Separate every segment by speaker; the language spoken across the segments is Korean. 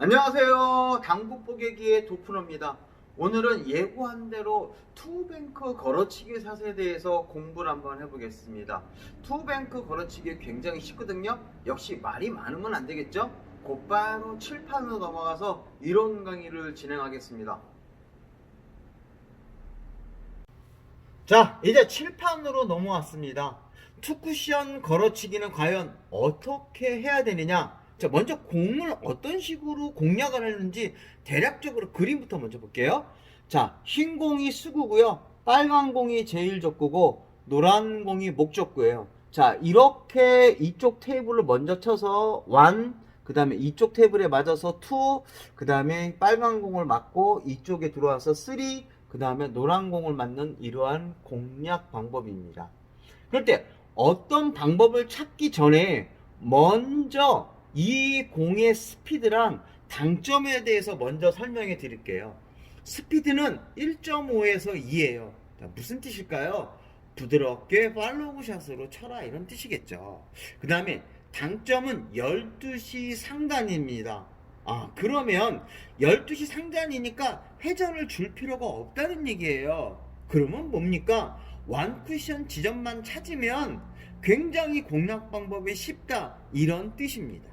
Speaker 1: 안녕하세요. 당구뽀개기의 도프너입니다. 오늘은 예고한 대로 투뱅크 걸어치기 샷에 대해서 공부를 한번 해보겠습니다. 투뱅크 걸어치기 굉장히 쉽거든요. 역시 말이 많으면 안 되겠죠? 곧바로 칠판으로 넘어가서 이론 강의를 진행하겠습니다. 자, 이제 칠판으로 넘어왔습니다. 투쿠션 걸어치기는 과연 어떻게 해야 되느냐? 자, 먼저 공을 어떤 식으로 공략을 하는지 대략적으로 그림부터 먼저 볼게요. 자, 흰 공이 수구고요. 빨간 공이 제일 적구고 노란 공이 목적구예요. 자, 이렇게 이쪽 테이블을 먼저 쳐서 1, 그 다음에 이쪽 테이블에 맞아서 2, 그 다음에 빨간 공을 맞고 이쪽에 들어와서 3, 그 다음에 노란 공을 맞는 이러한 공략 방법입니다. 그럴 때 어떤 방법을 찾기 전에 먼저 이 공의 스피드랑 당점에 대해서 먼저 설명해 드릴게요. 스피드는 1.5에서 2예요. 무슨 뜻일까요? 부드럽게 팔로우 샷으로 쳐라, 이런 뜻이겠죠. 그 다음에 당점은 12시 상단입니다. 그러면 12시 상단이니까 회전을 줄 필요가 없다는 얘기예요. 그러면 뭡니까? 원쿠션 지점만 찾으면 굉장히 공략 방법이 쉽다, 이런 뜻입니다.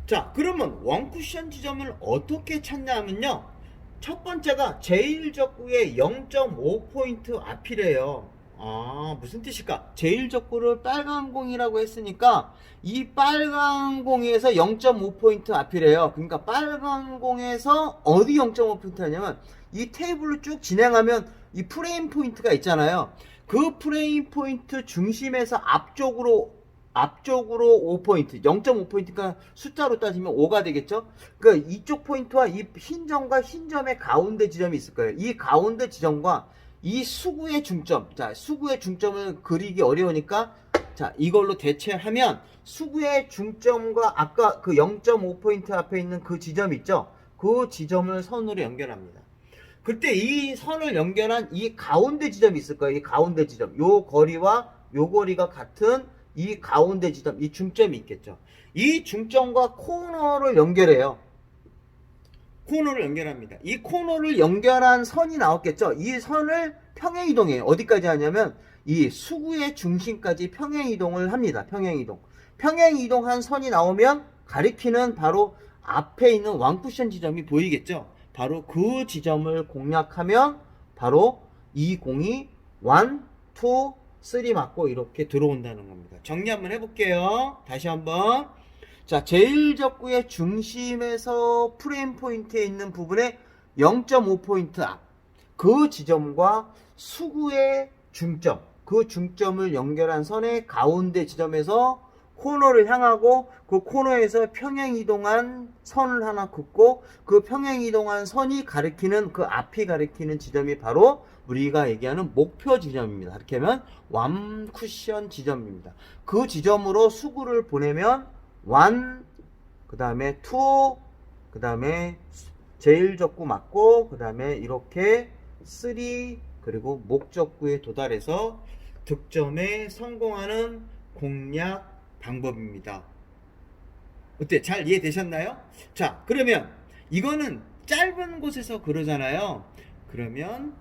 Speaker 1: 자, 그러면 원쿠션 지점을 어떻게 찾냐면요, 첫 번째가 제일 적구의 0.5포인트 앞이래요. 무슨 뜻일까? 제일 적구를 빨간 공이라고 했으니까 이 빨간 공에서 0.5포인트 앞이래요. 그러니까 빨간 공에서 어디 0.5포인트 하냐면 이 테이블로 쭉 진행하면 이 프레임 포인트가 있잖아요. 그 프레임 포인트 중심에서 앞쪽으로 5포인트, 0.5포인트가 숫자로 따지면 5가 되겠죠? 그러니까 이쪽 포인트와 이 흰 점과 흰 점의 가운데 지점이 있을 거예요. 이 가운데 지점과 이 수구의 중점, 자, 수구의 중점을 그리기 어려우니까, 자, 이걸로 대체하면 수구의 중점과 아까 그 0.5포인트 앞에 있는 그 지점 있죠? 그 지점을 선으로 연결합니다. 그때 이 선을 연결한 이 가운데 지점이 있을 거예요. 이 가운데 지점, 요 거리와 요 거리가 같은 이 가운데 지점, 이 중점이 있겠죠. 이 중점과 코너를 연결해요. 코너를 연결합니다. 이 코너를 연결한 선이 나왔겠죠. 이 선을 평행이동해요. 어디까지 하냐면 이 수구의 중심까지 평행이동을 합니다. 평행이동. 평행이동한 선이 나오면 가리키는 바로 앞에 있는 원쿠션 지점이 보이겠죠. 바로 그 지점을 공략하면 바로 이 공이 1, 2, 3 맞고 이렇게 들어온다는 겁니다. 정리 한번 해볼게요. 다시 한번. 자, 제일 적구의 중심에서 프레임 포인트에 있는 부분에 0.5포인트 앞, 그 지점과 수구의 중점, 그 중점을 연결한 선의 가운데 지점에서 코너를 향하고 그 코너에서 평행이동한 선을 하나 긋고 그 평행이동한 선이 가리키는, 그 앞이 가리키는 지점이 바로 우리가 얘기하는 목표 지점입니다. 이렇게 하면 원쿠션 지점입니다. 그 지점으로 수구를 보내면 1, 그 다음에 2, 그 다음에 제일 적구 맞고, 그 다음에 이렇게 3, 그리고 목적구에 도달해서 득점에 성공하는 공략 방법입니다. 어때? 잘 이해되셨나요? 자, 그러면 이거는 짧은 곳에서 그러잖아요. 그러면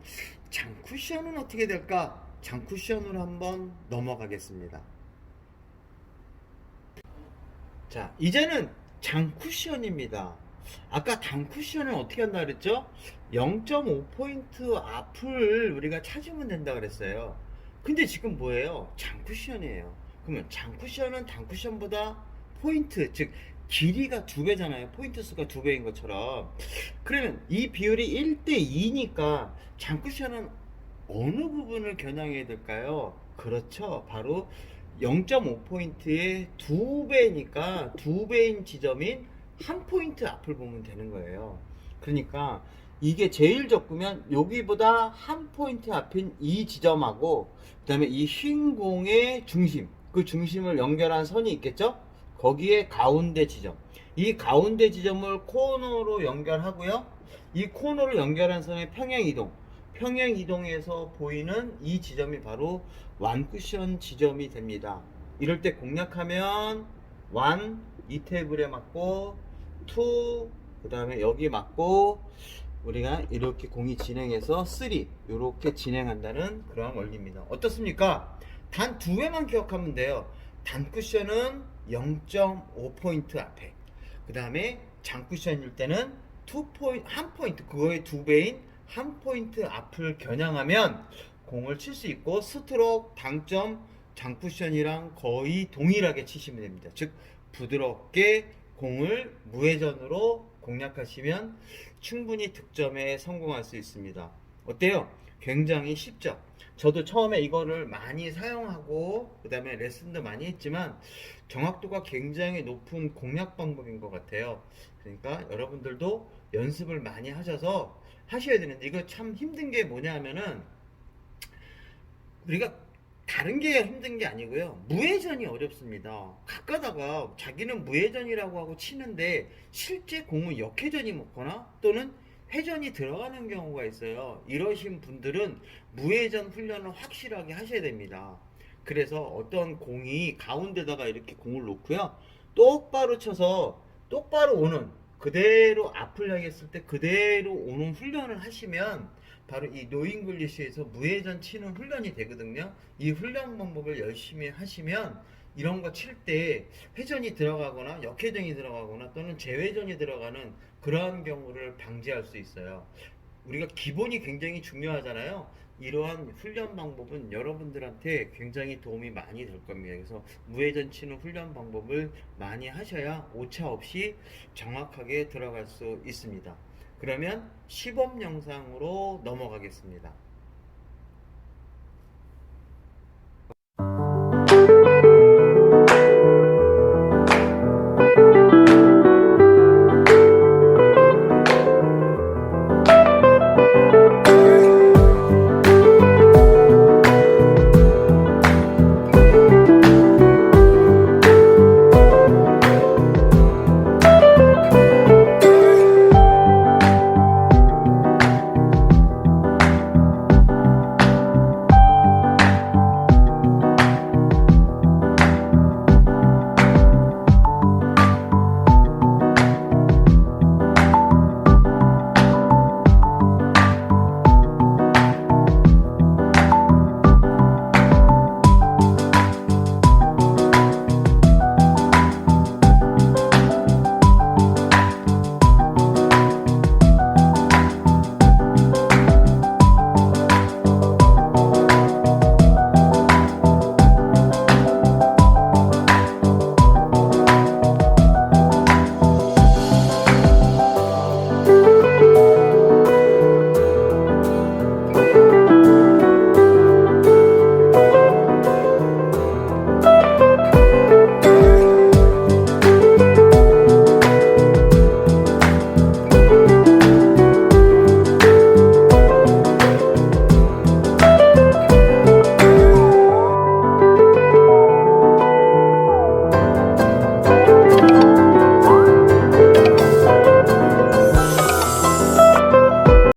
Speaker 1: 장쿠션은 어떻게 될까? 장쿠션으로 한번 넘어가겠습니다. 자, 이제는 장쿠션입니다. 아까 단쿠션은 어떻게 한다 그랬죠? 0.5포인트 앞을 우리가 찾으면 된다 그랬어요. 근데 지금 뭐예요? 장쿠션이에요. 그러면 장쿠션은 단쿠션보다 포인트, 즉 길이가 2배잖아요. 포인트 수가 2배인 것처럼. 그러면 이 비율이 1대2니까 장쿠션은 어느 부분을 겨냥해야 될까요? 그렇죠. 바로 0.5포인트의 2배니까 2배인 지점인 1포인트 앞을 보면 되는 거예요. 그러니까 이게 제일 적으면 여기보다 1포인트 앞인 이 지점하고 그 다음에 이 흰 공의 중심, 그 중심을 연결한 선이 있겠죠? 거기에 가운데 지점, 이 가운데 지점을 코너로 연결하고요, 이 코너를 연결한 선의 평행이동, 평행이동에서 보이는 이 지점이 바로 원쿠션 지점이 됩니다. 이럴 때 공략하면 1, 이 테이블에 맞고 투, 그 다음에 여기 맞고 우리가 이렇게 공이 진행해서 3 이렇게 진행한다는 그런 원리입니다. 어떻습니까? 단 두 개만 기억하면 돼요. 단 쿠션은 0.5포인트 앞에, 그 다음에 장 쿠션일 때는 1포인트, 그거의 두 배인 1포인트 앞을 겨냥하면 공을 칠 수 있고, 스트로크 당점 장 쿠션이랑 거의 동일하게 치시면 됩니다. 즉 부드럽게 공을 무회전으로 공략하시면 충분히 득점에 성공할 수 있습니다. 어때요? 굉장히 쉽죠? 저도 처음에 이거를 많이 사용하고 그 다음에 레슨도 많이 했지만 정확도가 굉장히 높은 공략 방법인 것 같아요. 그러니까 여러분들도 연습을 많이 하셔서 하셔야 되는데, 이거 참 힘든 게 뭐냐 하면은 우리가 다른 게 힘든 게 아니고요, 무회전이 어렵습니다. 가까다가 자기는 무회전이라고 하고 치는데 실제 공은 역회전이 먹거나 또는 회전이 들어가는 경우가 있어요. 이러신 분들은 무회전 훈련을 확실하게 하셔야 됩니다. 그래서 어떤 공이 가운데다가 이렇게 공을 놓고요, 똑바로 쳐서 똑바로 오는, 그대로 앞을 향했을 때 그대로 오는 훈련을 하시면 바로 이 노잉글리시에서 무회전 치는 훈련이 되거든요. 이 훈련 방법을 열심히 하시면 이런 거 칠 때 회전이 들어가거나 역회전이 들어가거나 또는 재회전이 들어가는 그러한 경우를 방지할 수 있어요. 우리가 기본이 굉장히 중요하잖아요. 이러한 훈련 방법은 여러분들한테 굉장히 도움이 많이 될 겁니다. 그래서 무회전 치는 훈련 방법을 많이 하셔야 오차 없이 정확하게 들어갈 수 있습니다. 그러면 시범 영상으로 넘어가겠습니다.